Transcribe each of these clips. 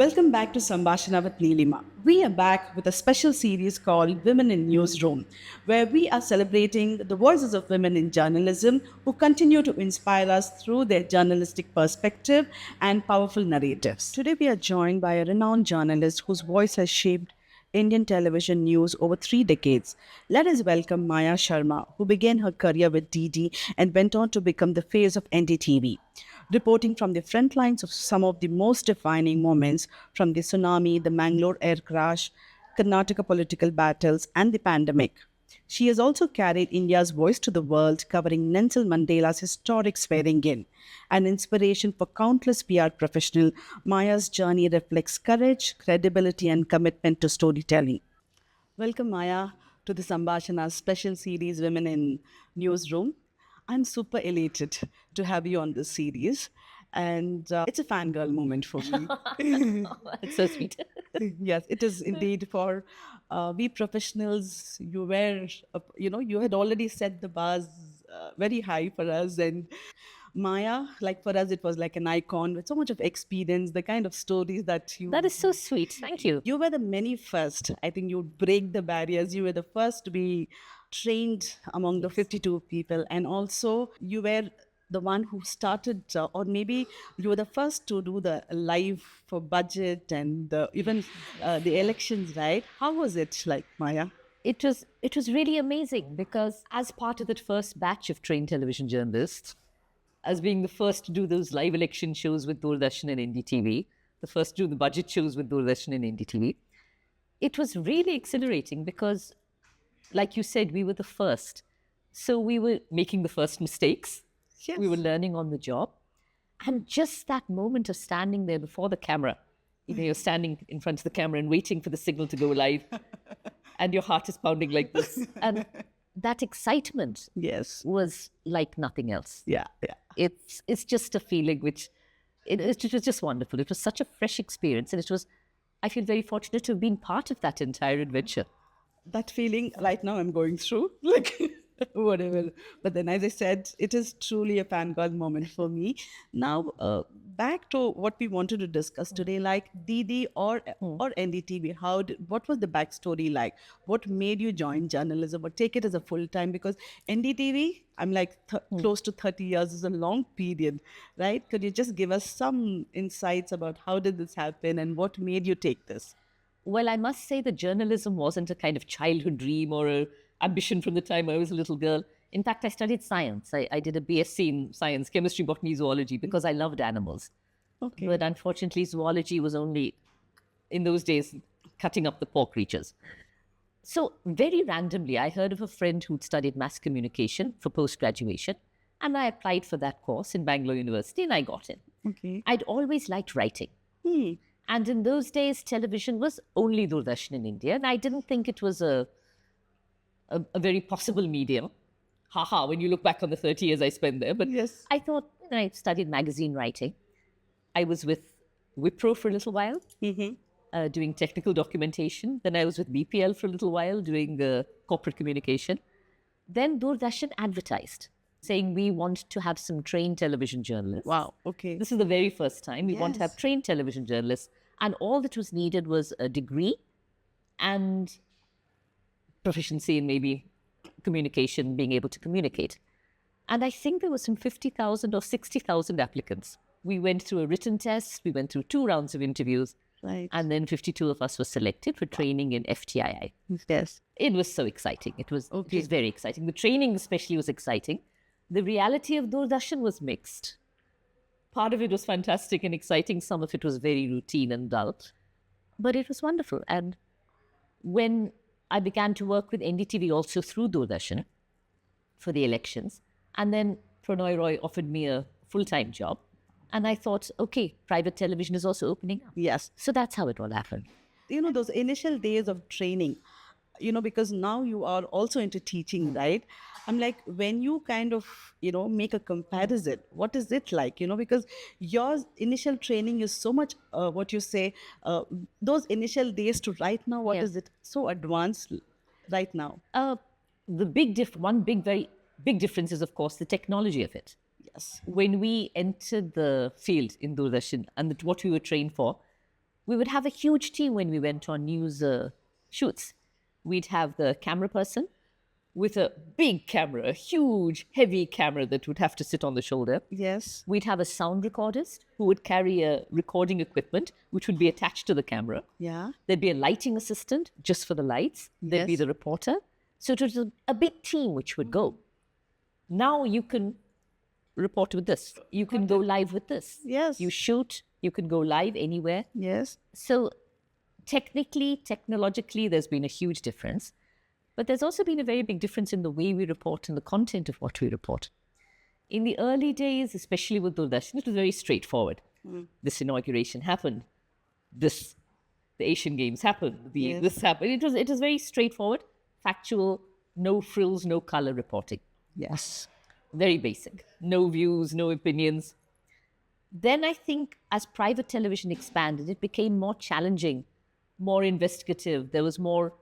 Welcome back to Sambhashana with Neelima. We are back with a special series called Women in Newsroom, where we are celebrating the voices of women in journalism who continue to inspire us through their journalistic perspective and powerful narratives. Today, we are joined by a renowned journalist whose voice has shaped Indian television news over 3 decades. Let us welcome Maya Sharma, who began her career with DD and went on to become the face of NDTV, reporting from the front lines of some of the most defining moments from the tsunami, the Mangalore air crash, Karnataka political battles, and the pandemic. She has also carried India's voice to the world, covering Nelson Mandela's historic swearing in. An inspiration for countless PR professionals, Maya's journey reflects courage, credibility, and commitment to storytelling. Welcome, Maya, to the Sambhashana special series Women in Newsroom. I'm super elated to have you on this series, and it's a fangirl moment for me. It's so sweet. Yes, it is indeed for we professionals. You had already set the bars very high for us, and Maya, like for us, it was like an icon with so much of experience, the kind of stories that That is so sweet. Thank you. you were the many first. I think you break the barriers. You were the first to be trained among the 52 people, and also you were the one who started, or maybe you were the first to do the live for budget and even the elections, right? How was it like, Maya? It was really amazing because as part of that first batch of trained television journalists, as being the first to do those live election shows with Doordarshan and NDTV, the first to do the budget shows with Doordarshan and NDTV, it was really exhilarating because, like you said, we were the first. So we were making the first mistakes. Yes. We were learning on the job. And just that moment of standing there before the camera, you're standing in front of the camera and waiting for the signal to go live, and your heart is pounding like this. And that excitement Yes. was like nothing else. Yeah, yeah. It's just a feeling which it was just wonderful. It was such a fresh experience, and I feel very fortunate to have been part of that entire adventure. That feeling right now I'm going through, like whatever. But then, as I said, it is truly a fangirl moment for me. Now, back to what we wanted to discuss today, like DD or NDTV. What was the backstory like? What made you join journalism or take it as a full time? Because NDTV, I'm like close to 30 years is a long period, right? Could you just give us some insights about how did this happen and what made you take this? Well, I must say that journalism wasn't a kind of childhood dream or a ambition from the time I was a little girl. In fact, I studied science. I did a BSc in science, chemistry, botany, zoology, because I loved animals. Okay. But unfortunately, zoology was only, in those days, cutting up the poor creatures. So, very randomly, I heard of a friend who'd studied mass communication for post graduation, and I applied for that course in Bangalore University and I got in. Okay. I'd always liked writing. Hmm. And in those days, television was only Doordarshan in India, and I didn't think it was a very possible medium. Haha, when you look back on the 30 years I spent there. But Yes. I thought, I studied magazine writing. I was with Wipro for a little while, doing technical documentation. Then I was with BPL for a little while, doing corporate communication. Then Doordarshan advertised, saying we want to have some trained television journalists. Wow. Okay. This is the very first time we want to have Yes. trained television journalists. And all that was needed was a degree and proficiency in maybe communication, being able to communicate. And I think there were some 50,000 or 60,000 applicants. We went through a written test, we went through 2 rounds of interviews, Right. and then 52 of us were selected for training in FTII. Yes. It was so exciting. It was Okay. very exciting. The training especially was exciting. The reality of Doordarshan was mixed. Part of it was fantastic and exciting. Some of it was very routine and dull. But it was wonderful. And when I began to work with NDTV also through Doordarshan for the elections, and then Prannoy Roy offered me a full-time job. And I thought, okay, private television is also opening up. Yes. So that's how it all happened. Those initial days of training, because now you are also into teaching, right? I'm like, when you kind of, make a comparison, what is it like? Because your initial training is so much, what you say, those initial days to right now, what Yeah. is it so advanced right now? One very big difference is, of course, the technology of it. Yes. When we entered the field in Doordarshan and what we were trained for, We would have a huge team when we went on news shoots. We'd have the camera person with a big camera, a huge, heavy camera that would have to sit on the shoulder. Yes. We'd have a sound recordist who would carry a recording equipment, which would be attached to the camera. Yeah. There'd be a lighting assistant just for the lights. There'd be Yes. the reporter. So it was a big team which would go. Now you can report with this. You can go live with this. Yes. You shoot, you can go live anywhere. Yes. So technically, technologically, there's been a huge difference. But there's also been a very big difference in the way we report and the content of what we report. In the early days, especially with Doordarshan, it was very straightforward. This inauguration happened. The Asian Games happened. Yes. This happened. It was very straightforward, factual, no frills, no color reporting. Yes. Very basic. No views, no opinions. Then I think as private television expanded, it became more challenging, more investigative. There was more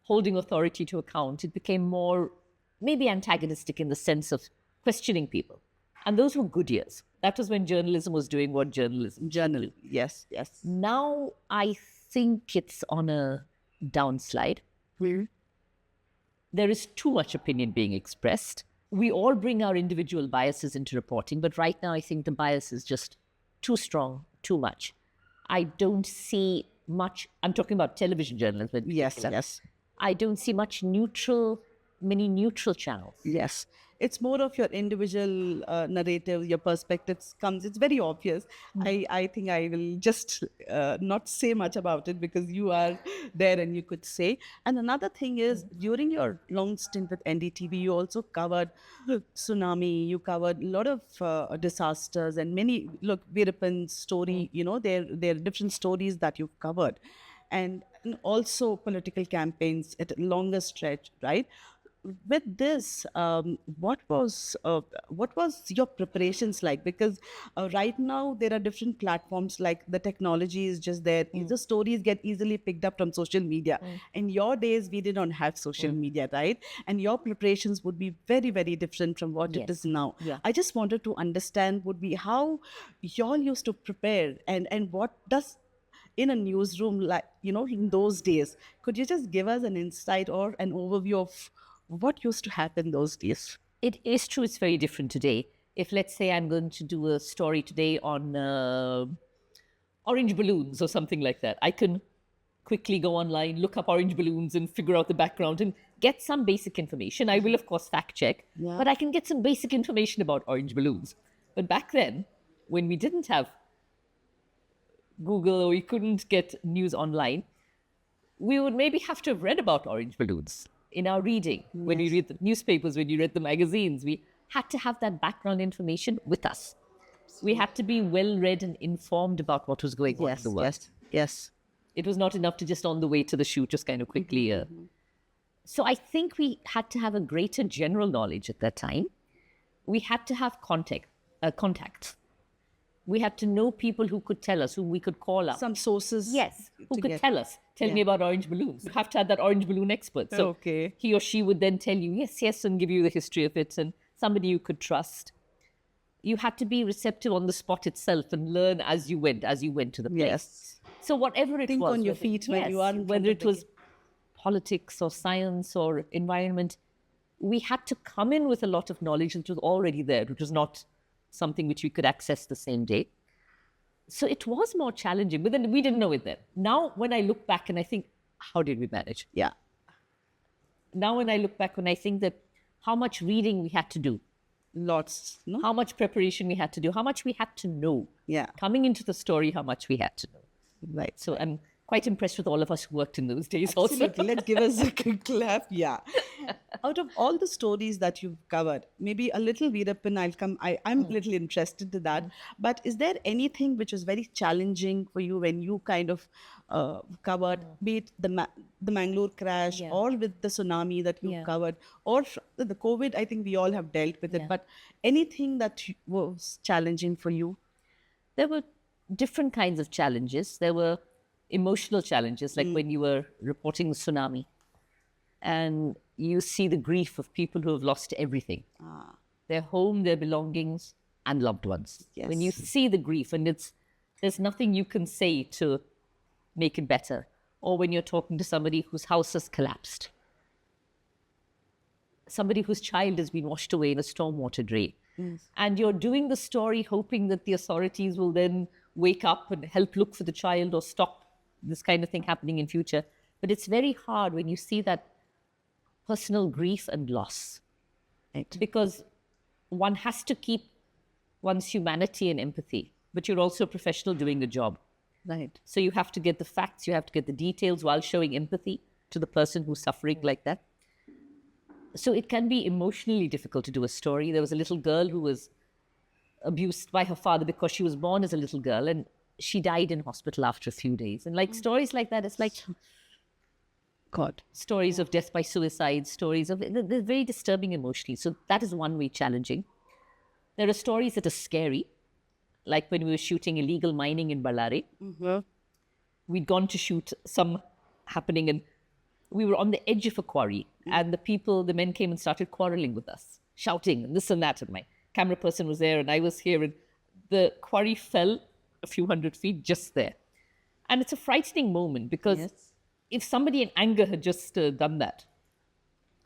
holding authority to account. It became more maybe antagonistic in the sense of questioning people. And those were good years. That was when journalism was doing what journalism. Journal. Yes. Yes. Now I think it's on a downslide. There is too much opinion being expressed. We all bring our individual biases into reporting, but right now I think the bias is just too strong, too much. I don't see much, I'm talking about television journalism. in Yes. particular. Yes. I don't see many neutral channels. Yes. It's more of your individual narrative, your perspectives comes. It's very obvious. I think I will just not say much about it because you are there and you could say. And another thing is, during your long stint with NDTV, you also covered tsunami. You covered a lot of disasters and many. Look, Veerappan's story. You know, there are different stories that you've covered, and also political campaigns at a longer stretch, right? With this, what was your preparations like? Because right now there are different platforms, like the technology is just there. The stories get easily picked up from social media. In your days, we did not have social media, right? And your preparations would be very, very different from what it Yes. is now. Yeah. I just wanted to understand would be how y'all used to prepare, and what does in a newsroom, like, in those days. Could you just give us an insight or an overview of what used to happen those days? It is true, it's very different today. If, let's say, I'm going to do a story today on orange balloons or something like that, I can quickly go online, look up orange balloons and figure out the background and get some basic information. I will, of course, fact check, Yeah. but I can get some basic information about orange balloons. But back then, when we didn't have Google or we couldn't get news online, we would maybe have to have read about orange balloons in our reading. When we read the newspapers, when you read the magazines, we had to have that background information with us. We had to be well read and informed about what was going on in the world. Yes. It was not enough to just on the way to the shoot, just kind of quickly. So I think we had to have a greater general knowledge at that time. We had to have contacts. We had to know people who could tell us, who we could call up. Some sources. Yes, who to could get- tell us. Tell me about orange balloons. You have to have that orange balloon expert. So Okay. he or she would then tell you, yes, and give you the history of it, and somebody you could trust. You had to be receptive on the spot itself and learn as you went to the place. Yes. So whatever it Think was. on your whether- feet when you are in front whether of it the was politics or science or environment, we had to come in with a lot of knowledge which was already there, which was not something which we could access the same day. So it was more challenging, but then we didn't know it then. Now, when I look back and I think, how did we manage? Yeah. Now, when I look back and I think that how much reading we had to do, Lots. No. how much preparation we had to do, how much we had to know. Yeah. Coming into the story, how much we had to know. Right. So I'm quite impressed with all of us who worked in those days also. Absolutely. Let's give us a quick clap. Yeah. Out of all the stories that you've covered, maybe a little Veerappan, I'm a little interested to that. But is there anything which was very challenging for you when you kind of covered, be it the Mangalore crash Yeah. or with the tsunami that you Yeah. covered, or the COVID? I think we all have dealt with it. Yeah. But anything that was challenging for you? There were different kinds of challenges. There were emotional challenges, like when you were reporting the tsunami and you see the grief of people who have lost everything, their home, their belongings, and loved ones. Yes. When you see the grief, and there's nothing you can say to make it better. Or when you're talking to somebody whose house has collapsed, somebody whose child has been washed away in a stormwater drain. Yes. And you're doing the story hoping that the authorities will then wake up and help look for the child or stop this kind of thing happening in future. But it's very hard when you see that personal grief and loss, Right. because one has to keep one's humanity and empathy, but you're also a professional doing a job. Right. So you have to get the facts, you have to get the details while showing empathy to the person who's suffering like that. So it can be emotionally difficult to do a story. There was a little girl who was abused by her father because she was born as a little girl, and she died in hospital after a few days. And like stories like that, it's like God. stories of death by suicide, stories of, they're very disturbing emotionally. So that is one way challenging. There are stories that are scary, like when we were shooting illegal mining in Ballari. Mm-hmm. We'd gone to shoot some happening, and we were on the edge of a quarry, and the men came and started quarreling with us, shouting and this and that. And my camera person was there and I was here, and the quarry fell a few hundred feet just there. And it's a frightening moment because Yes. if somebody in anger had just done that,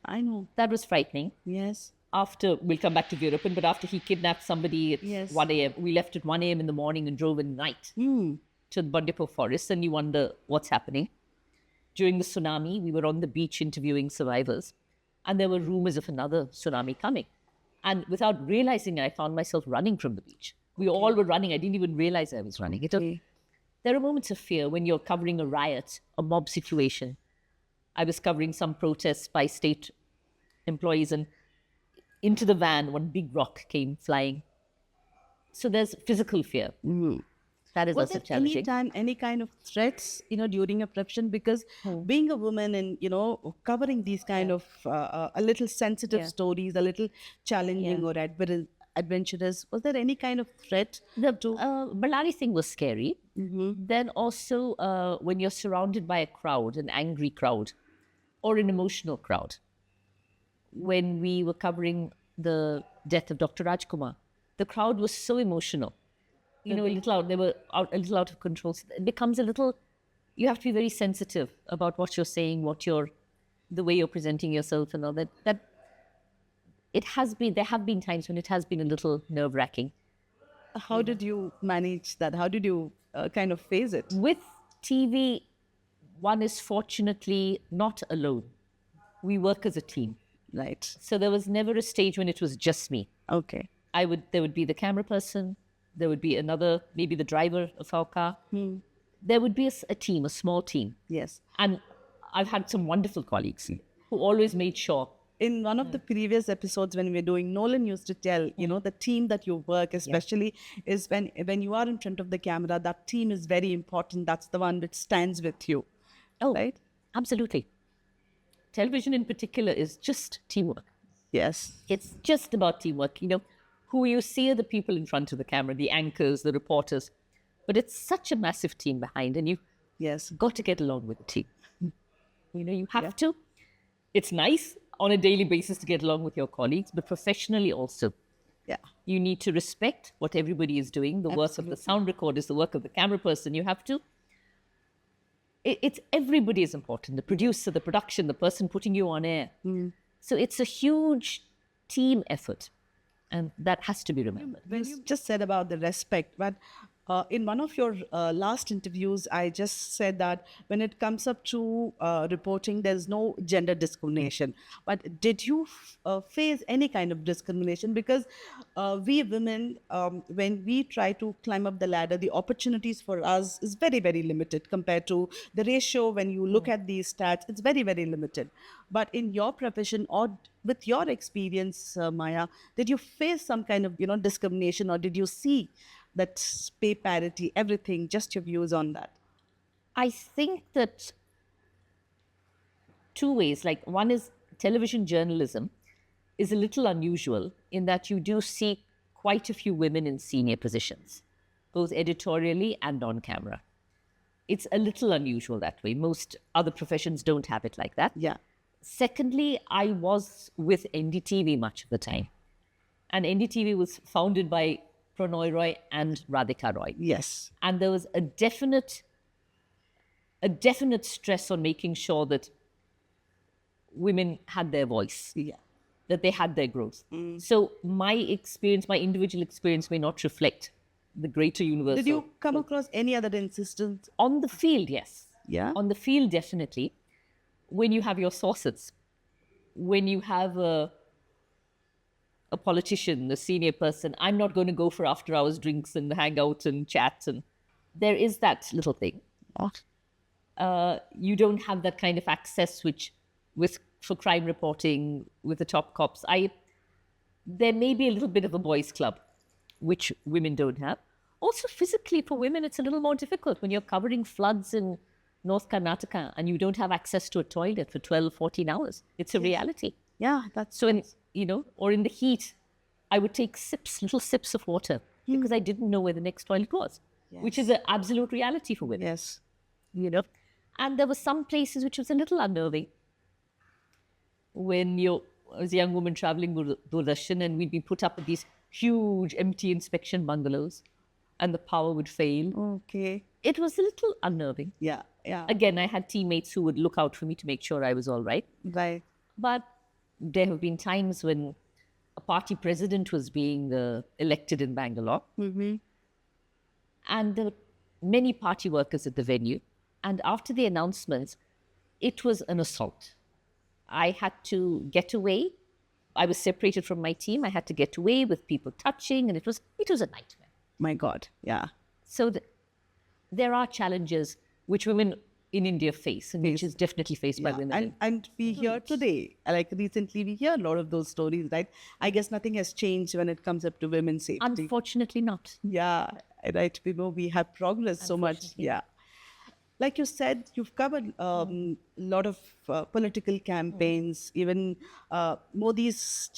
I know. that was frightening. Yes. After, we'll come back to Veerappan, but after he kidnapped somebody at Yes. 1 a.m., we left at 1 a.m. in the morning and drove at night to the Bandipo forest, and you wonder what's happening. During the tsunami, we were on the beach interviewing survivors, and there were rumors of another tsunami coming. And without realizing, I found myself running from the beach. We all were running. I didn't even realize I was running. There are moments of fear when you're covering a riot, a mob situation. I was covering some protests by state employees, and into the van, one big rock came flying. So there's physical fear. That is Was also there challenging. any time any kind of threats, during a profession? Because being a woman and, covering these kind of a little sensitive Yeah. stories, a little challenging Yeah. or adventurous, was there any kind of threat? The Ballari thing was scary. Then also when you're surrounded by a crowd, an angry crowd or an emotional crowd. When we were covering the death of Dr. Rajkumar, the crowd was so emotional. A little out, they were a little out of control. So it becomes a little, you have to be very sensitive about what you're saying, the way you're presenting yourself and all that. There have been times when it has been a little nerve-wracking. How did you manage that? How did you kind of face it? With TV, one is fortunately not alone. We work as a team. Right. So there was never a stage when it was just me. Okay. There would be the camera person, there would be another, maybe the driver of our car. There would be a team, a small team. Yes. And I've had some wonderful colleagues who always made sure. In one of the previous episodes when we were doing, Nolan used to tell, the team that you work, especially is when you are in front of the camera, that team is very important. That's the one which stands with you. Oh, right? Absolutely. Television in particular is just teamwork. Yes. It's just about teamwork. Who you see are the people in front of the camera, the anchors, the reporters. But it's such a massive team behind, and you've Yes. got to get along with the team. You have to. It's nice on a daily basis to get along with your colleagues, but professionally also. Yeah. You need to respect what everybody is doing, the work of the sound recorders, the work of the camera person. You have to. It's everybody is important. The producer, the production, the person putting you on air. So it's a huge team effort. And that has to be remembered. When you just said about the respect, but in one of your last interviews, I just said that when it comes up to reporting, there's no gender discrimination. But did you face any kind of discrimination? Because we women, when we try to climb up the ladder, the opportunities for us is very, very limited compared to the ratio. When you look at these stats, it's very, very limited. But in your profession or with your experience, Maya, did you face some kind of discrimination, or did you see that pay parity, everything? Just your views on that. I think that two ways. Like, one is television journalism is a little unusual in that you do see quite a few women in senior positions, both editorially and on camera. It's a little unusual that way. Most other professions don't have it like that. Yeah. Secondly, I was with NDTV much of the time. And NDTV was founded by Pranoy Roy and Radhika Roy. Yes. And there was a definite a definite stress on making sure that women had their voice, Yeah. that they had their growth. So my experience, my individual experience may not reflect the greater universe. Did you come across any other incidents? On the field, yes. Yeah. On the field, definitely. When you have your sources, when you have a politician, a senior person, I'm not going to go for after hours drinks and hang out and chat. And there is that little thing. You don't have that kind of access, which for crime reporting with the top cops. There may be a little bit of a boys' club, which women don't have. Also, physically for women, it's a little more difficult when you're covering floods in North Karnataka and you don't have access to a toilet for 12, 14 hours. It's a reality. Yeah, that's So, or in the heat, I would take little sips of water because I didn't know where the next toilet was, which is an absolute reality for women. yes. And there were some places which was a little unnerving. When I was a young woman traveling with Doordarshan, and we'd be put up at these huge empty inspection bungalows and the power would fail. Okay. It was a little unnerving. Yeah, yeah. Again, I had teammates who would look out for me to make sure I was all right. Right. But there have been times when a party president was being elected in Bangalore, and there were many party workers at the venue. And after the announcements, it was an assault. I had to get away. I was separated from my team. I had to get away with people touching, and it was a nightmare. My God. Yeah. So there are challenges which women in India face, and which is definitely faced by women. And we hear today, like recently, we hear a lot of those stories, right? I guess nothing has changed when it comes up to women's safety. Unfortunately not. Yeah, right. We have progressed so much. Yeah. Like you said, you've covered a lot of political campaigns, even Modi's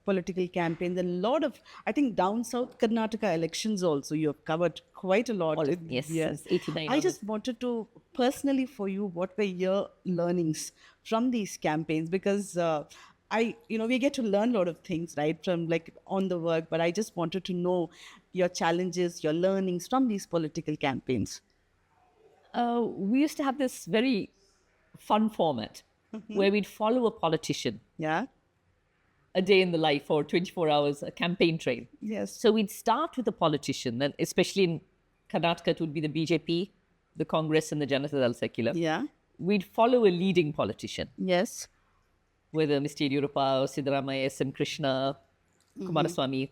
political campaigns, and a lot of, I think, down south Karnataka elections also. You have covered quite a lot. Yes, since 89. I just wanted to personally for you, what were your learnings from these campaigns? Because we get to learn a lot of things, right, from like on the work, but I just wanted to know your challenges, your learnings from these political campaigns. We used to have this very fun format where we'd follow a politician. Yeah. A day in the life, or 24 hours, a campaign trail. Yes. So we'd start with a politician, and especially in Karnataka, it would be the BJP, the Congress, and the Janata Dal Secular. Yeah. We'd follow a leading politician, Yes. whether Mr. Veerappan, Siddaramaiah, S.M. Krishna, Kumaraswamy.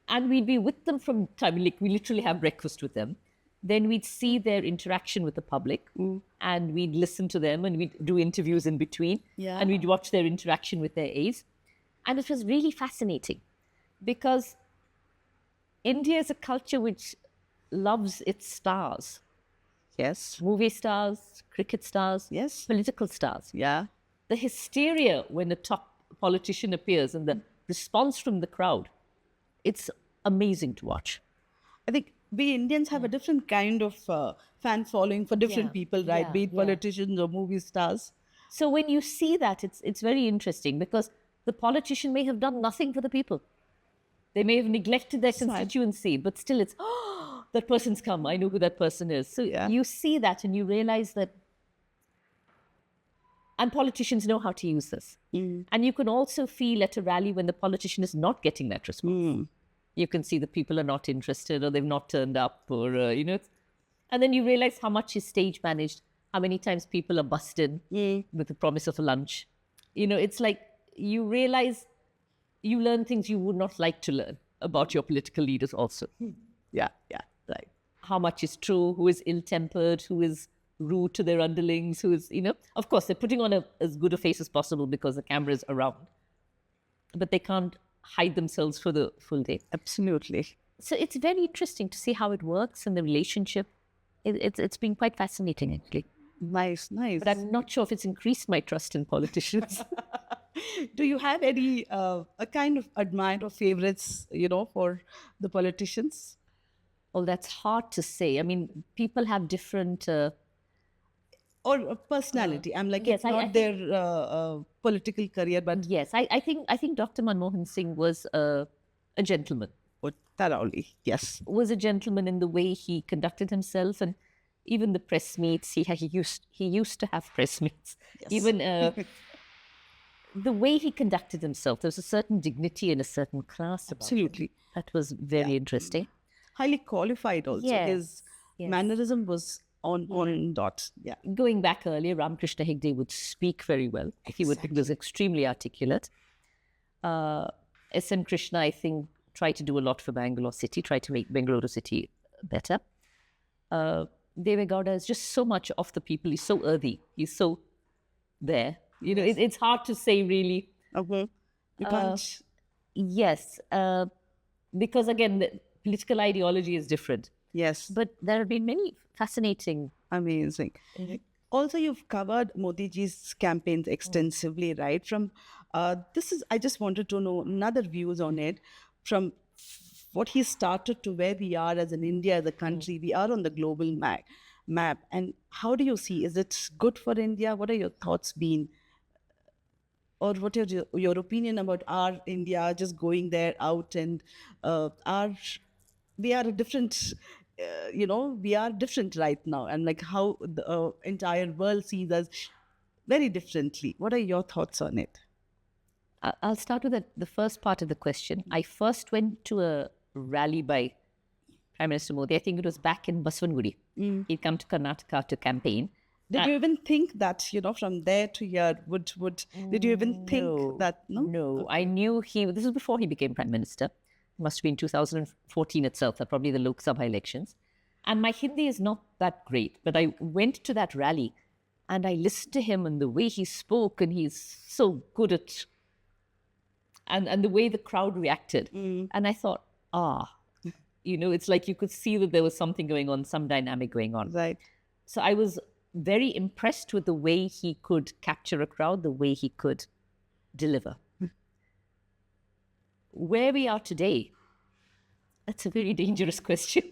And we'd be with them from time, like we literally have breakfast with them. Then we'd see their interaction with the public, and we'd listen to them, and we'd do interviews in between, Yeah. and we'd watch their interaction with their aides. And it was really fascinating because India is a culture which loves its stars. Yes. Movie stars, cricket stars, Yes. political stars. Yeah. The hysteria when a top politician appears and the response from the crowd, it's amazing to watch. I think we Indians have a different kind of fan following for different Yeah. people, right? Yeah, Be it yeah. politicians or movie stars. So when you see that, it's very interesting because the politician may have done nothing for the people. They may have neglected their constituency, but still it's, oh, that person's come. I know who that person is. So Yeah. you see that and you realize that, and politicians know how to use this. And you can also feel at a rally when the politician is not getting that response. You can see the people are not interested, or they've not turned up, or, and then you realize how much is stage managed, how many times people are busted with the promise of a lunch. It's like you realize you learn things you would not like to learn about your political leaders also. Yeah. Yeah. Right. How much is true, who is ill-tempered, who is rude to their underlings, who is, of course, they're putting on as good a face as possible because the camera is around, but they can't hide themselves for the full day. Absolutely. So it's very interesting to see how it works and the relationship. It's been quite fascinating, actually. Nice, nice. But I'm not sure if it's increased my trust in politicians. Do you have any a kind of admired or favorites, for the politicians? Well, that's hard to say. I mean, people have different... Or a personality. I'm like, yes, it's not their political career, but yes, I think Dr. Manmohan Singh was a gentleman. thoroughly. Yes. Was a gentleman in the way he conducted himself, and even the press meets, he used to have press meets. Yes. Even the way he conducted himself, there was a certain dignity and a certain class about him. Absolutely. That was very interesting. Highly qualified also. Yes, His yes. mannerism was on dot. Yeah. Going back earlier, Ramakrishna Hegde would speak very well. He was extremely articulate. S.N. Krishna, I think, tried to do a lot for Bangalore city, tried to make Bangalore city better. Deve Gowda is just so much of the people. He's so earthy. He's so there. You know, it's hard to say really. Okay. You can't. Yes, because again, the political ideology is different. Yes. But there have been many fascinating. Amazing. Also, you've covered Modi ji's campaigns extensively, right? From I just wanted to know another views on it, from what he started to where we are as an India, as a country. We are on the global map. And how do you see? Is it good for India? What are your thoughts been? Or what is your opinion about our India just going there out and we are a different, we are different right now, and like how the entire world sees us very differently. What are your thoughts on it? I'll start with the first part of the question. I first went to a rally by Prime Minister Modi. I think it was back in Baswangudi. He'd come to Karnataka to campaign. Did you even think that, from there to here did you even think that? No, I knew this was before he became Prime Minister. It must have been 2014 itself, probably the Lok Sabha elections. And my Hindi is not that great, but I went to that rally and I listened to him and the way he spoke, and he's so good at, and the way the crowd reacted. And I thought, it's like you could see that there was something going on, some dynamic going on. Right. So I was very impressed with the way he could capture a crowd, the way he could deliver. Where we are today, that's a very dangerous question.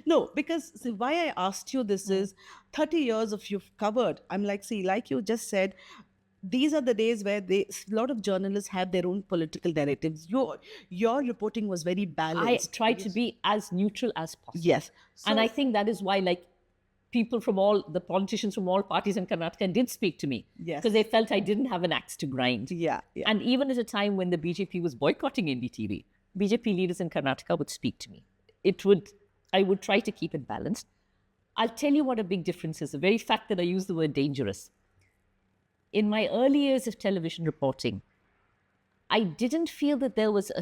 No, because see, why I asked you this is 30 years of you've covered. I'm like, see, like you just said, these are the days where a lot of journalists have their own political narratives. Your reporting was very balanced. I tried to be as neutral as possible. Yes. And I think that is why, people from the politicians from all parties in Karnataka did speak to me. Yes. Because they felt I didn't have an axe to grind. Yeah. And even at a time when the BJP was boycotting NDTV, BJP leaders in Karnataka would speak to me. I would try to keep it balanced. I'll tell you what a big difference is. The very fact that I use the word dangerous. In my early years of television reporting, I didn't feel that there was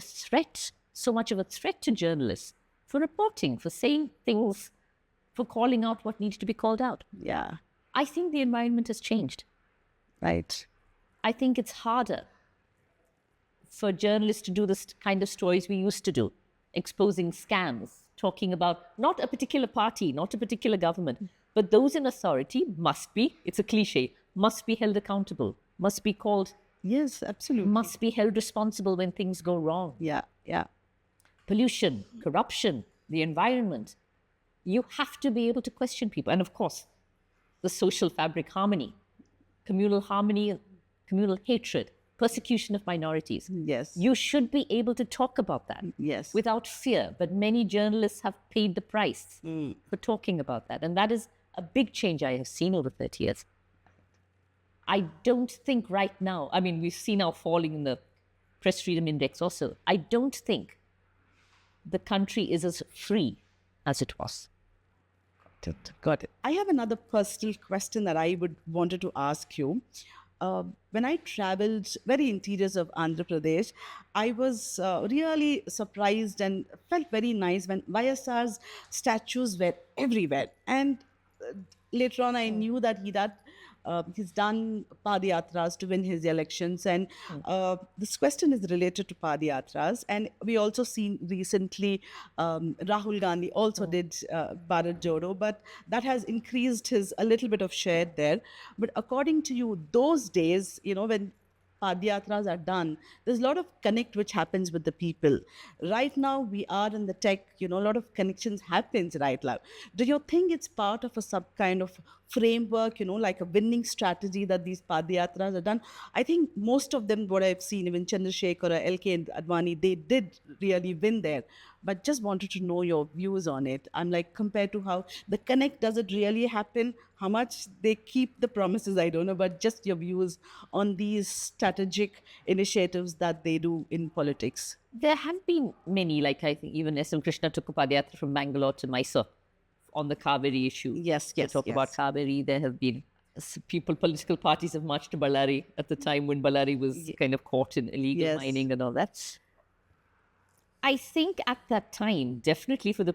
so much of a threat to journalists for reporting, for saying things, for calling out what needs to be called out. Yeah. I think the environment has changed. Right. I think it's harder for journalists to do this kind of stories we used to do, exposing scams, talking about not a particular party, not a particular government, but those in authority it's a cliche, must be held accountable, must be called. Yes, absolutely. Must be held responsible when things go wrong. Yeah. Pollution, corruption, the environment. You have to be able to question people. And of course, the social fabric, harmony, communal hatred, persecution of minorities. Yes. You should be able to talk about that. Yes. Without fear. But many journalists have paid the price for talking about that. And that is a big change I have seen over 30 years. I don't think right now, we've seen our falling in the press freedom index also. I don't think the country is as free as it was. Got it. I have another personal question that I wanted to ask you. When I traveled very interiors of Andhra Pradesh, I was really surprised and felt very nice when YSR's statues were everywhere. And later on, I knew that he's done Padayatras to win his elections. And this question is related to Padayatras. And we also seen recently Rahul Gandhi also did Bharat Jodo, but that has increased a little bit of share there. But according to you, those days, when Padayatras are done, there's a lot of connect which happens with the people. Right now, we are in the tech, a lot of connections happens right now. Do you think it's part of a kind of framework, like a winning strategy that these Padayatras are done. I think most of them, what I've seen, even Chandrasekhar or LK and Advani, they did really win there. But just wanted to know your views on it. I'm like, compared to how the connect, does it really happen? How much they keep the promises, I don't know, but just your views on these strategic initiatives that they do in politics. There have been many, like I think even S.M. Krishna took a Padayatra from Mangalore to Mysore on the Kaveri issue. Yes, To yes, talk about yes. Kaveri. There have been political parties have marched to Ballari at the time when Ballari was kind of caught in illegal Yes. mining and all that. I think at that time, definitely for the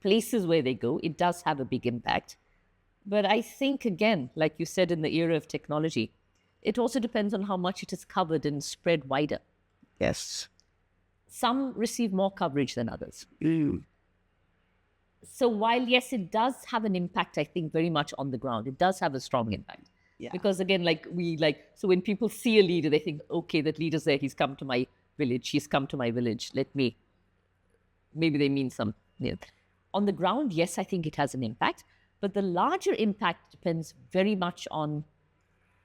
places where they go, it does have a big impact. But I think, again, like you said, in the era of technology, it also depends on how much it is covered and spread wider. Yes. Some receive more coverage than others. So while, yes, it does have an impact, I think, very much on the ground, it does have a strong impact. Yeah. Because again, so when people see a leader, they think, okay, that leader's there, he's come to my village, she's come to my village, maybe they mean some. On the ground, yes, I think it has an impact, but the larger impact depends very much on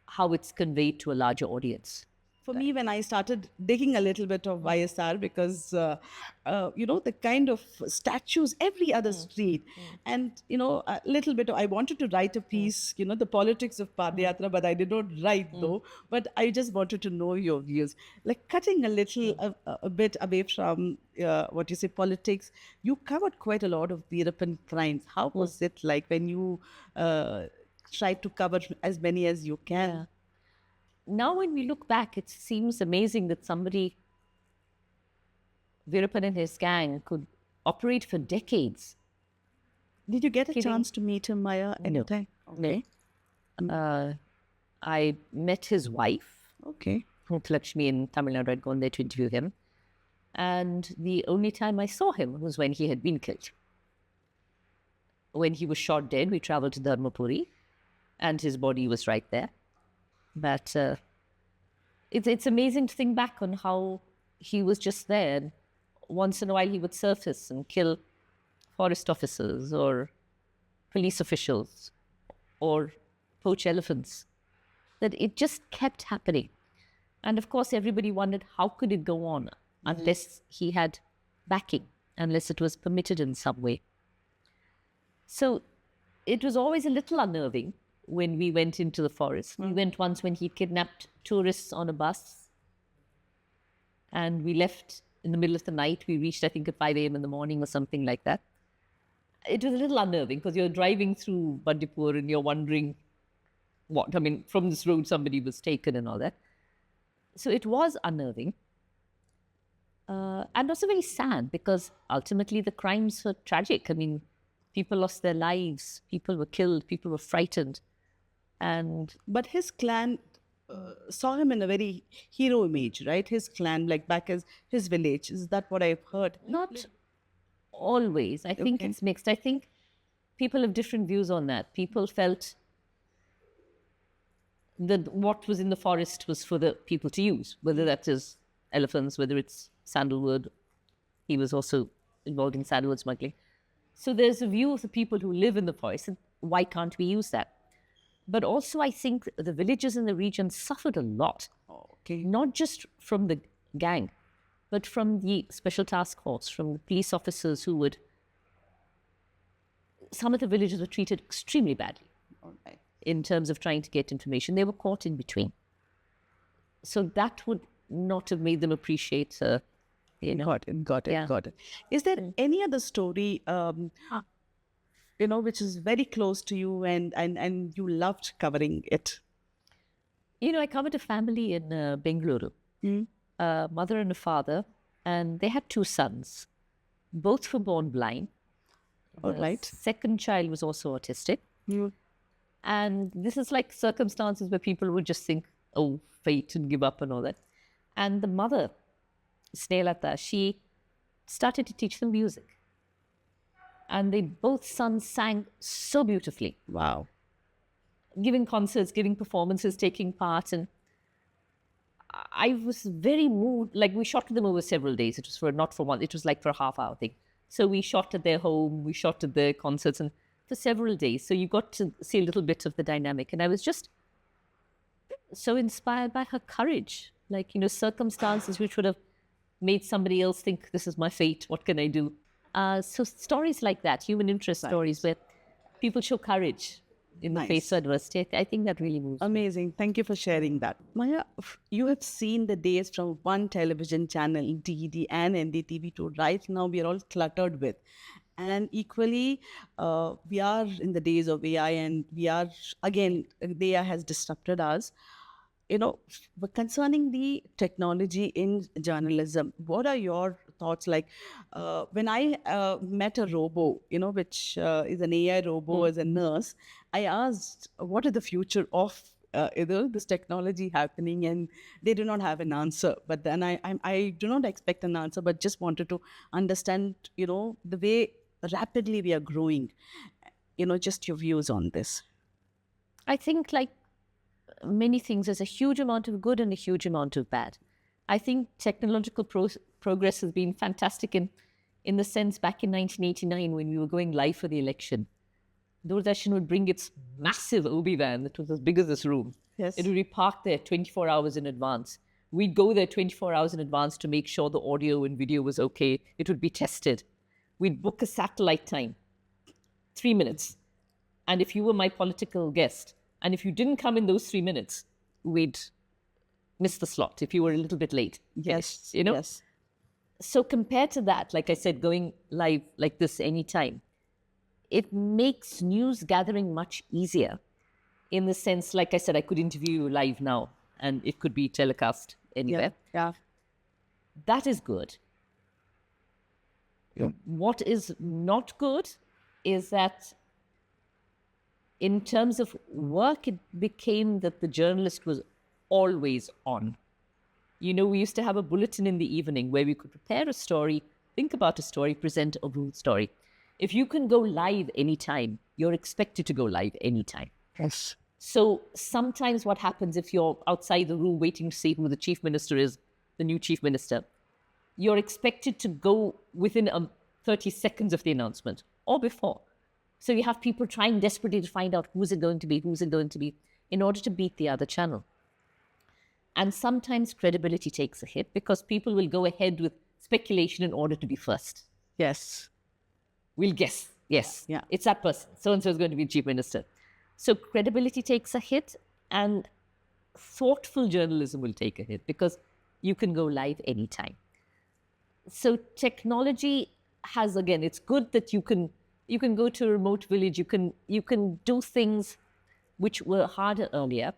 how it's conveyed to a larger audience. For me, when I started digging a little bit of YSR, because, the kind of statues every other street, and, a little bit, I wanted to write a piece, the politics of Padayatra, but I did not write though, but I just wanted to know your views. Like cutting a little, a bit away from, what you say, politics, you covered quite a lot of Veerappan crimes. How was it like when you tried to cover as many as you can? Yeah. Now, when we look back, it seems amazing that somebody, Veerappan and his gang, could operate for decades. Did you get a chance to meet him, Maya, anytime? Okay. I met his wife, Okay. Lakshmi, in Tamil Nadu. I'd gone there to interview him. And the only time I saw him was when he had been killed. When he was shot dead, we traveled to Dharmapuri, and his body was right there. But it's amazing to think back on how he was just there. And once in a while, he would surface and kill forest officers or police officials or poach elephants. That it just kept happening. And of course, everybody wondered how could it go on unless he had backing, unless it was permitted in some way. So it was always a little unnerving when we went into the forest. We went once when he kidnapped tourists on a bus. And we left in the middle of the night. We reached, I think, at 5 a.m. in the morning or something like that. It was a little unnerving because you're driving through Bandipur and you're wondering from this road somebody was taken and all that. So it was unnerving. And also very sad because ultimately the crimes were tragic. People lost their lives, people were killed, people were frightened. But his clan saw him in a very hero image, right? His clan, like back as his village. Is that what I've heard? Not always. I think it's mixed. I think people have different views on that. People felt that what was in the forest was for the people to use, whether that is elephants, whether it's sandalwood. He was also involved in sandalwood smuggling. So there's a view of the people who live in the forest, and why can't we use that? But also, I think the villages in the region suffered a lot. Okay. Not just from the gang, but from the special task force, from the police officers who would... Some of the villages were treated extremely badly in terms of trying to get information. They were caught in between. So that would not have made them appreciate... Got it. Is there any other story, which is very close to you and you loved covering it? I covered a family in Bengaluru, a mother and a father, and they had 2 sons. Both were born blind. All right. Second child was also autistic. And this is like circumstances where people would just think, oh, fate, and give up and all that. And the mother, Snelata, she started to teach them music. And both sons sang so beautifully. Wow. Giving concerts, giving performances, taking part. And I was very moved. Like, we shot them over several days. It was not for one, it was like for a half-hour thing. So we shot at their home, we shot at their concerts. And for several days. So you got to see a little bit of the dynamic. And I was just so inspired by her courage. Like, circumstances which would have made somebody else think, this is my fate, what can I do? So stories like that, human interest stories where people show courage in the face of adversity, I think that really moves me. Amazing. Thank you for sharing that. Maya, you have seen the days from one television channel, DD and NDTV, to right now we are all cluttered with. And equally, we are in the days of AI, and we are, again, the AI has disrupted us. But concerning the technology in journalism, what are your thoughts? Like, when I met a robo, which is an AI robo as a nurse, I asked, what is the future of this technology happening? And they do not have an answer. But then I do not expect an answer, but just wanted to understand, the way rapidly we are growing, just your views on this. I think, like many things, there's a huge amount of good and a huge amount of bad. I think technological progress has been fantastic in the sense back in 1989 when we were going live for the election. Doordarshan would bring its massive Obi van that was as big as this room. Yes. It would be parked there 24 hours in advance. We'd go there 24 hours in advance to make sure the audio and video was okay. It would be tested. We'd book a satellite time, 3 minutes. And if you were my political guest, and if you didn't come in those 3 minutes, we'd miss the slot if you were a little bit late. Yes. Yes. So compared to that, like I said, going live like this anytime, it makes news gathering much easier in the sense, like I said, I could interview you live now and it could be telecast anywhere. Yeah. That is good. Yeah. What is not good is that in terms of work, it became that the journalist was always on. We used to have a bulletin in the evening where we could prepare a story, think about a story, present a full story. If you can go live anytime, you're expected to go live anytime. Yes. So sometimes what happens if you're outside the room waiting to see who the chief minister is, the new chief minister, you're expected to go within 30 seconds of the announcement or before. So you have people trying desperately to find out who's it going to be, in order to beat the other channel. And sometimes credibility takes a hit because people will go ahead with speculation in order to be first. Yes. We'll guess. Yes. Yeah. It's that person. So-and-so is going to be chief minister. So credibility takes a hit and thoughtful journalism will take a hit because you can go live anytime. So technology has, again, it's good that you can go to a remote village. You can do things which were harder earlier.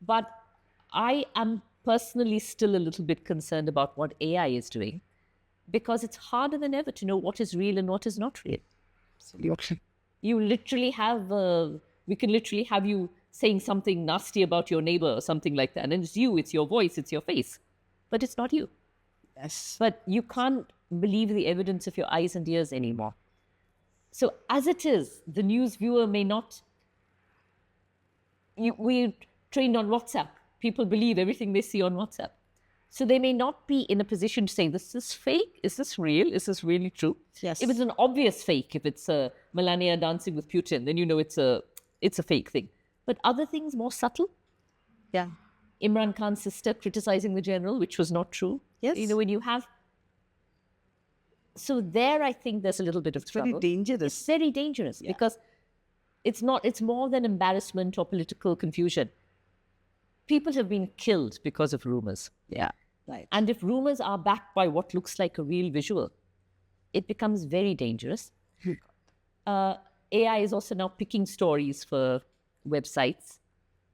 But I am personally still a little bit concerned about what AI is doing because it's harder than ever to know what is real and what is not real. Absolutely. You literally have, we can literally have you saying something nasty about your neighbor or something like that. And it's you, it's your voice, it's your face. But it's not you. Yes. But you can't believe the evidence of your eyes and ears anymore. So as it is, the news viewer may not... We're trained on WhatsApp. People believe everything they see on WhatsApp. So they may not be in a position to say, this is fake? Is this real? Is this really true? Yes. If it's an obvious fake, if it's Melania dancing with Putin, then you know it's a fake thing. But other things more subtle. Yeah. Imran Khan's sister criticizing the general, which was not true. Yes. When you have... So there, I think there's a little bit of trouble. Very dangerous. It's very dangerous because it's more than embarrassment or political confusion. People have been killed because of rumors. Yeah. Right. And if rumors are backed by what looks like a real visual, it becomes very dangerous. AI is also now picking stories for websites.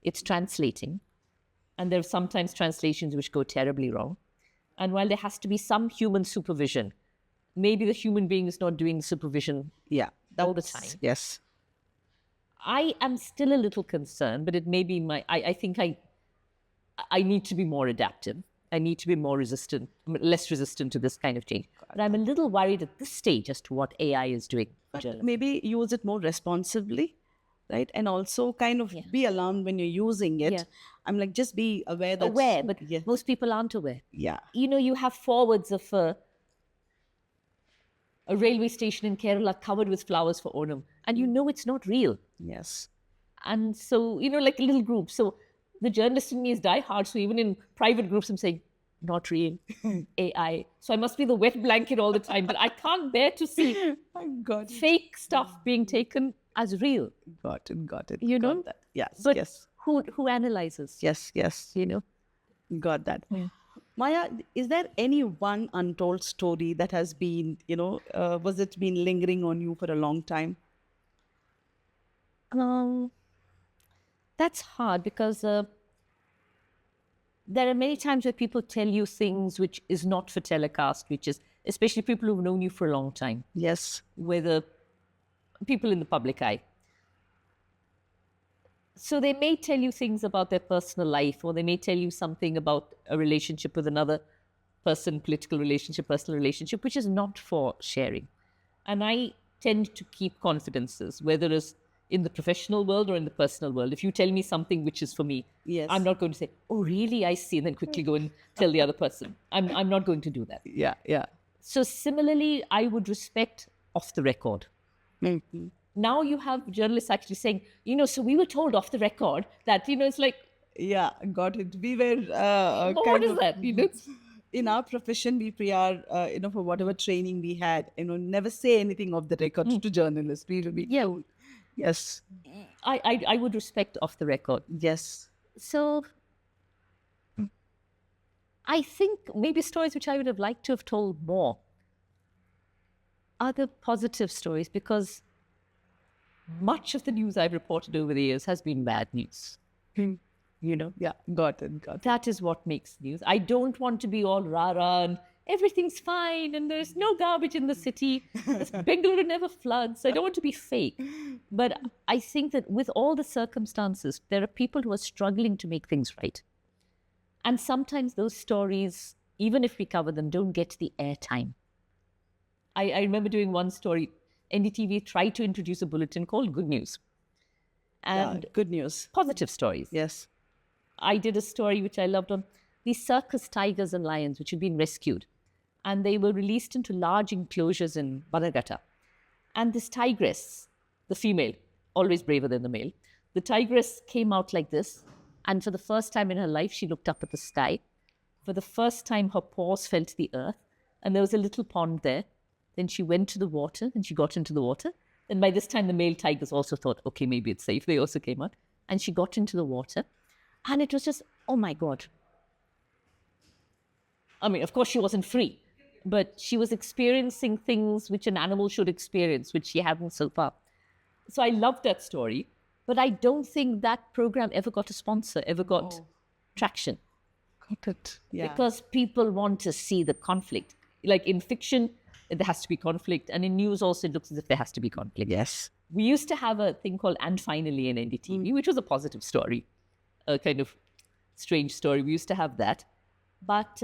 It's translating. And there are sometimes translations which go terribly wrong. And while there has to be some human supervision, maybe the human being is not doing the supervision all the time. Yes. I am still a little concerned, but it may be I think I need to be more adaptive. I need to be less resistant to this kind of change. But I'm a little worried at this stage as to what AI is doing. But maybe use it more responsibly, right? And also kind of be alarmed when you're using it. Yeah. I'm like, just be aware that... Aware, but most people aren't aware. Yeah. You have forwards of a railway station in Kerala covered with flowers for Onam, and you know it's not real. Yes. And so, like a little group. So the journalist in me is diehard. So even in private groups, I'm saying, not real, AI. So I must be the wet blanket all the time. But I can't bear to see I got it. fake stuff being taken as real. Got it. Got it. You got know? that. Yes. But yes. who analyzes? Yes. Yes. Got that. Yeah. Maya, is there any one untold story that has been, was it been lingering on you for a long time? That's hard because there are many times where people tell you things which is not for telecast, which is especially people who've known you for a long time, Yes. whether people in the public eye. So they may tell you things about their personal life, or they may tell you something about a relationship with another person, political relationship, personal relationship, which is not for sharing. And I tend to keep confidences, whether it's in the professional world or in the personal world. If you tell me something which is for me, Yes. I'm not going to say, oh, really? I see, and then quickly go and tell the other person. I'm not going to do that. Yeah. Yeah. So similarly, I would respect off the record. Mhm. Now you have journalists actually saying, so we were told off the record that, it's like, Yeah. Got it. We were what kind is of that? in our profession, we PR, for whatever training we had, never say anything off the record to journalists. We will be Yeah. told. Yes. I would respect off the record. Yes. So I think maybe stories which I would have liked to have told more are the positive stories, because much of the news I've reported over the years has been bad news. Yeah. Got it. Got it. That is what makes news. I don't want to be all rah-rah and everything's fine and there's no garbage in the city. Bengaluru never floods. I don't want to be fake. But I think that with all the circumstances, there are people who are struggling to make things right. And sometimes those stories, even if we cover them, don't get the airtime. I remember doing one story. NDTV tried to introduce a bulletin called Good News. And good news. positive stories. Yes. I did a story which I loved on these circus tigers and lions which had been rescued. And they were released into large enclosures in Banagatta. And this tigress, the female, always braver than the male, the tigress came out like this. And for the first time in her life, she looked up at the sky. For the first time, her paws felt the earth. And there was a little pond there. Then she went to the water and she got into the water. And by this time, the male tigers also thought, okay, maybe it's safe. They also came out. And she got into the water. And it was just, oh my God. I mean, of course, she wasn't free. But she was experiencing things which an animal should experience, which she hadn't so far. So I loved that story. But I don't think that program ever got a sponsor, ever got traction. Got it. Yeah. Because people want to see the conflict. Like in fiction, there has to be conflict. And in news also, it looks as if there has to be conflict. Yes. We used to have a thing called And Finally in NDTV, which was a positive story, a kind of strange story. We used to have that. But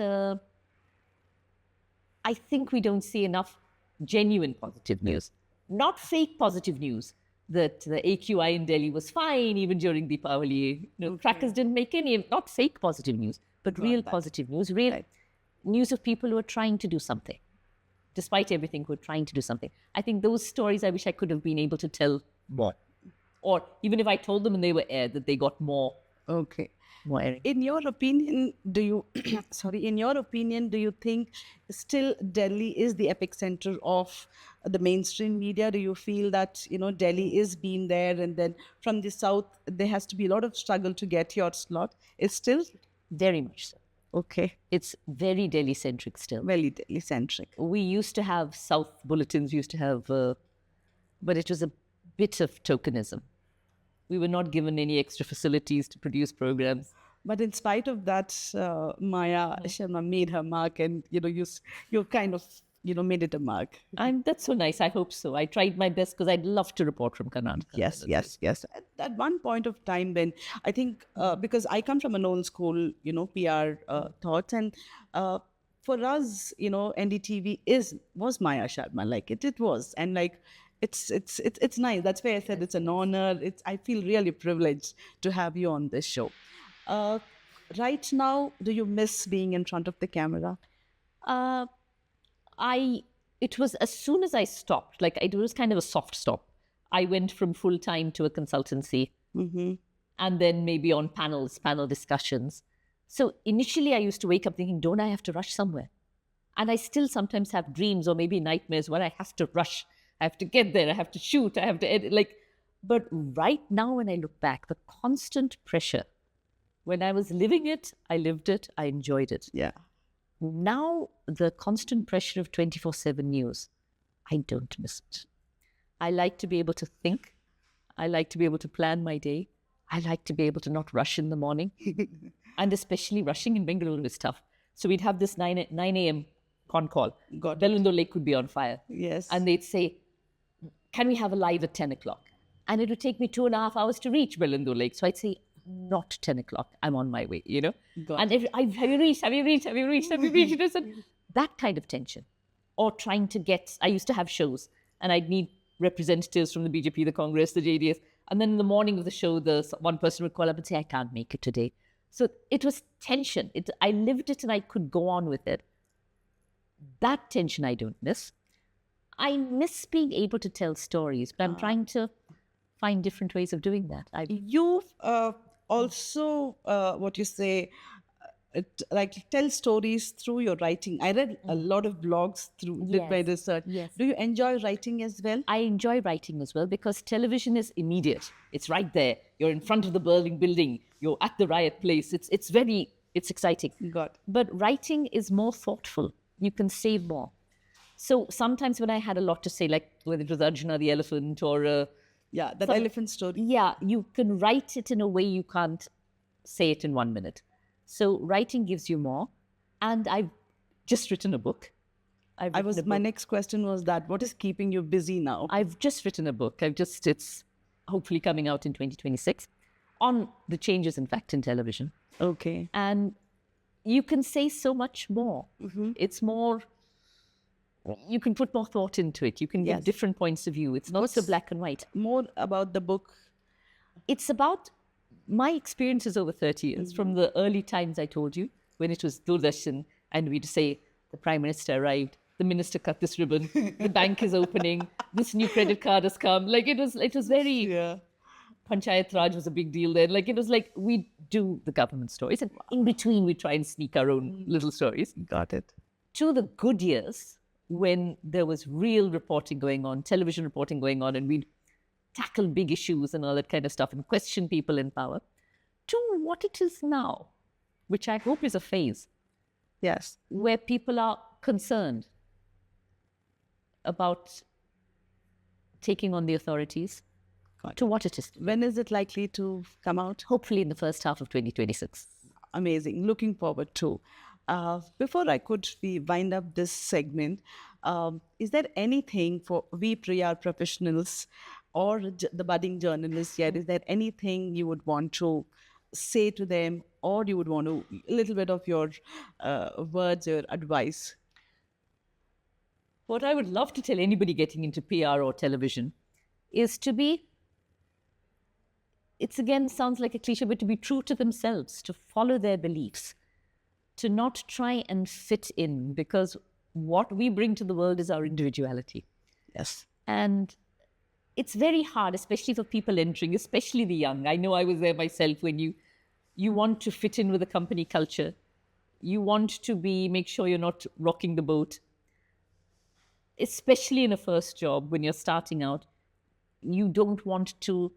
I think we don't see enough genuine positive news. Not fake positive news, that the AQI in Delhi was fine even during Deepavali. Crackers didn't make any, not fake positive news, but real positive news, real news of people who are trying to do something. Despite everything, who are trying to do something. I think those stories I wish I could have been able to tell more. Or even if I told them and they were aired, that they got more. Okay. More airing. In your opinion, do you do you think still Delhi is the epicenter of the mainstream media? Do you feel that, Delhi is being there, and then from the south, there has to be a lot of struggle to get your slot? It's still? Very much so. Okay. It's very Delhi-centric still. Very Delhi-centric. We used to have South bulletins, we used to have, but it was a bit of tokenism. We were not given any extra facilities to produce programs. But in spite of that, Maya Sharma made her mark, and you kind of made it a mark. And that's so nice. I hope so. I tried my best because I'd love to report from Karnataka. Yes. At one point of time, when I think because I come from an old school, PR thoughts, and for us, NDTV was Maya Sharma. Like it was, and like it's nice. That's why I said it's an honor. I feel really privileged to have you on this show. Right now, do you miss being in front of the camera? I it was as soon as I stopped, like it was kind of a soft stop. I went from full time to a consultancy, and then maybe on panel discussions. So initially, I used to wake up thinking, don't I have to rush somewhere? And I still sometimes have dreams or maybe nightmares where I have to rush. I have to get there. I have to shoot. I have to edit. Like, but right now, when I look back, the constant pressure, when I was living it, I lived it, I enjoyed it. Yeah. Now, the constant pressure of 24/7 news, I don't miss it. I like to be able to think. I like to be able to plan my day. I like to be able to not rush in the morning. And especially rushing in Bangalore is tough. So we'd have this 9 a.m. con call. Bellundo Lake could be on fire. Yes. And they'd say, can we have a live at 10 o'clock? And it would take me 2.5 hours to reach Bellundo Lake. So I'd say, not 10 o'clock. I'm on my way, you know? And have you reached? Have you reached? Have you reached? Have you reached? That kind of tension. Or trying to get, I used to have shows and I'd need representatives from the BJP, the Congress, the JDS. And then in the morning of the show, one person would call up and say, I can't make it today. So it was tension. I lived it and I could go on with it. That tension I don't miss. I miss being able to tell stories, but I'm trying to find different ways of doing that. You've also, tell stories through your writing. I read a lot of blogs did my research. Yes. Do you enjoy writing as well? I enjoy writing as well because television is immediate. It's right there. You're in front of the burning building. You're at the riot place. It's exciting. But writing is more thoughtful. You can say more. So sometimes when I had a lot to say, like whether it was Arjuna the elephant or elephant story. Yeah, you can write it in a way you can't say it in 1 minute. So writing gives you more. And I've just written a book. My next question was that, what is keeping you busy now? I've just written a book. It's hopefully coming out in 2026 on the changes, in fact, in television. Okay. And you can say so much more. It's more, you can put more thought into it. You can give different points of view. It's not so black and white. More about the book? It's about my experiences over 30 years, from the early times I told you, when it was Doordarshan, and we'd say, the Prime Minister arrived, the Minister cut this ribbon, the bank is opening, this new credit card has come. Like, it was very... Yeah. Panchayat Raj was a big deal then. Like, it was like, we do the government stories, and in between we try and sneak our own little stories. Got it. To the good years, when there was real reporting going on, television reporting going on, and we'd tackle big issues and all that kind of stuff and question people in power, to what it is now, which I hope is a phase. Yes. Where people are concerned about taking on the authorities, to what it is. When is it likely to come out? Hopefully in the first half of 2026. Amazing. Looking forward to. Before we wind up this segment, is there anything for we PR professionals or the budding journalists here, is there anything you would want to say to them, or you would want to, a little bit of your words, your advice? What I would love to tell anybody getting into PR or television is to be, it's again sounds like a cliche, but to be true to themselves, to follow their beliefs, to not try and fit in, because what we bring to the world is our individuality. Yes. And it's very hard, especially for people entering, especially the young. I know I was there myself. When you want to fit in with the company culture, you want to make sure you're not rocking the boat, especially in a first job when you're starting out. You don't want to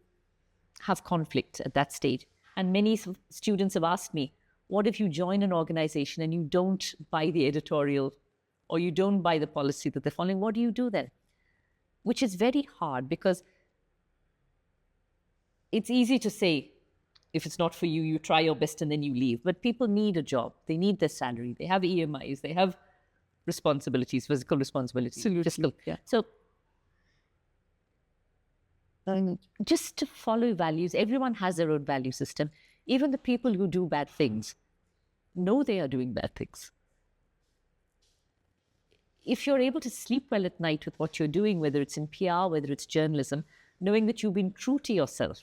have conflict at that stage. And many students have asked me, what if you join an organization and you don't buy the editorial or you don't buy the policy that they're following? What do you do then? Which is very hard, because it's easy to say, if it's not for you, you try your best and then you leave. But people need a job. They need their salary. They have EMIs. They have responsibilities, physical responsibilities. Fiscal. Yeah. So just to follow values. Everyone has their own value system. Even the people who do bad things know they are doing bad things. If you're able to sleep well at night with what you're doing, whether it's in PR, whether it's journalism, knowing that you've been true to yourself,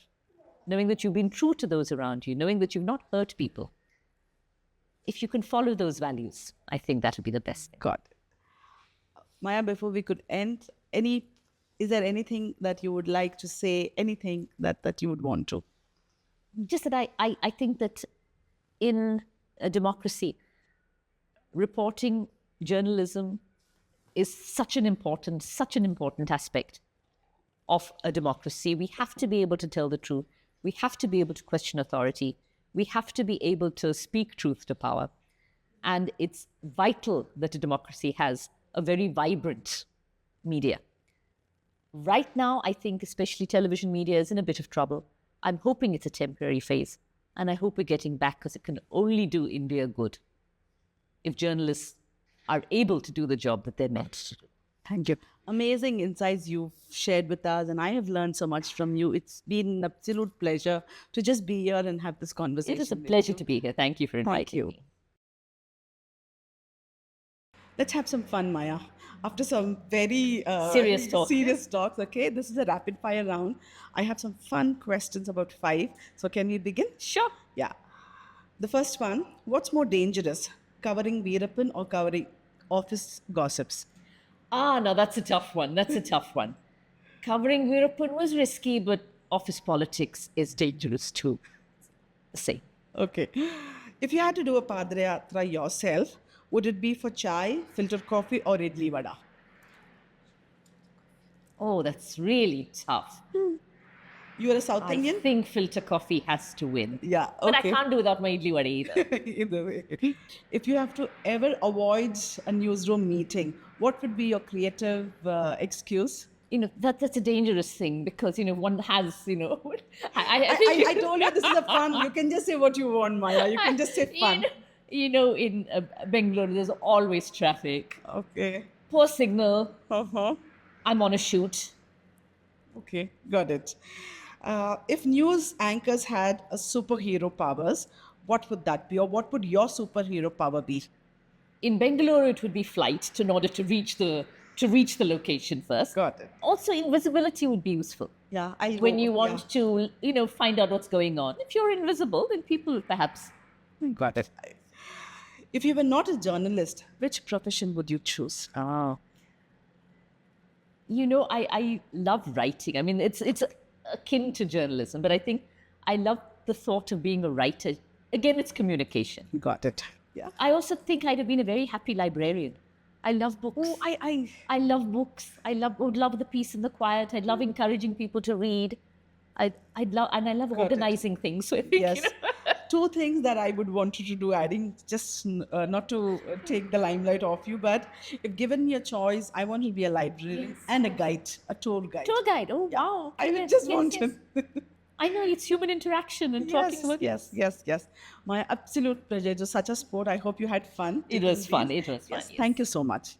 knowing that you've been true to those around you, knowing that you've not hurt people, if you can follow those values, I think that would be the best thing. Got it. Maya, before we could end, is there anything that you would like to say? Anything that you would want to? Just that I think that in a democracy, reporting journalism is such an important aspect of a democracy. We have to be able to tell the truth. We have to be able to question authority. We have to be able to speak truth to power. And it's vital that a democracy has a very vibrant media. Right now, I think especially television media is in a bit of trouble. I'm hoping it's a temporary phase. And I hope we're getting back, because it can only do India good if journalists are able to do the job that they're meant to do. Thank you. Amazing insights you've shared with us, and I have learned so much from you. It's been an absolute pleasure to just be here and have this conversation. It is a with pleasure you. to be here. Thank you for inviting you. me. Let's have some fun, Maya. After some very Serious talk. serious talks, okay? This is a rapid fire round. I have some fun questions, about 5. So can we begin? Sure. Yeah. The first one, what's more dangerous, covering Veerappan or covering office gossips? Now that's a tough one. That's a tough one. Covering Veerappan was risky, but office politics is dangerous too. Say. Okay. If you had to do a Padayatra yourself, would it be for chai, filter coffee, or idli vada? Oh, that's really tough. You are a South I Indian? think filter coffee has to win. Yeah, But I okay. can't do without my idli vada either. Either way. If you have to ever avoid a newsroom meeting, what would be your creative excuse? That's a dangerous thing, because one has I think I told you this is a fun. You can just say what you want, Maya. You can just say fun. in Bangalore there's always traffic, Okay. poor signal. Uh-huh. I'm on a shoot. Okay, got it. If news anchors had a superhero powers, what would that be, or what would your superhero power be? In Bangalore it would be flight in order to reach the location first. Got it. Also, invisibility would be useful. Yeah, When you want to find out what's going on, if you're invisible, then people perhaps. Got it. If you were not a journalist, which profession would you choose? I love writing. I mean, it's akin to journalism, but I think I love the thought of being a writer. Again, it's communication. Got it. Yeah. I also think I'd have been a very happy librarian. I love books. Oh, I love books. Would love the peace and the quiet. I'd love encouraging people to read. I love organizing things. So I think, yes. 2 things that I would want you to do, adding just not to take the limelight off you, but if given a choice, I want to be a librarian and a guide, a tour guide. Tour guide. Oh, Yeah. wow. I Yes, just yes, wanted. yes. I know, it's human interaction and talking about. Yes. My absolute pleasure. It was such a sport. I hope you had fun. It was fun. It was fun. Yes. Yes. Thank you so much.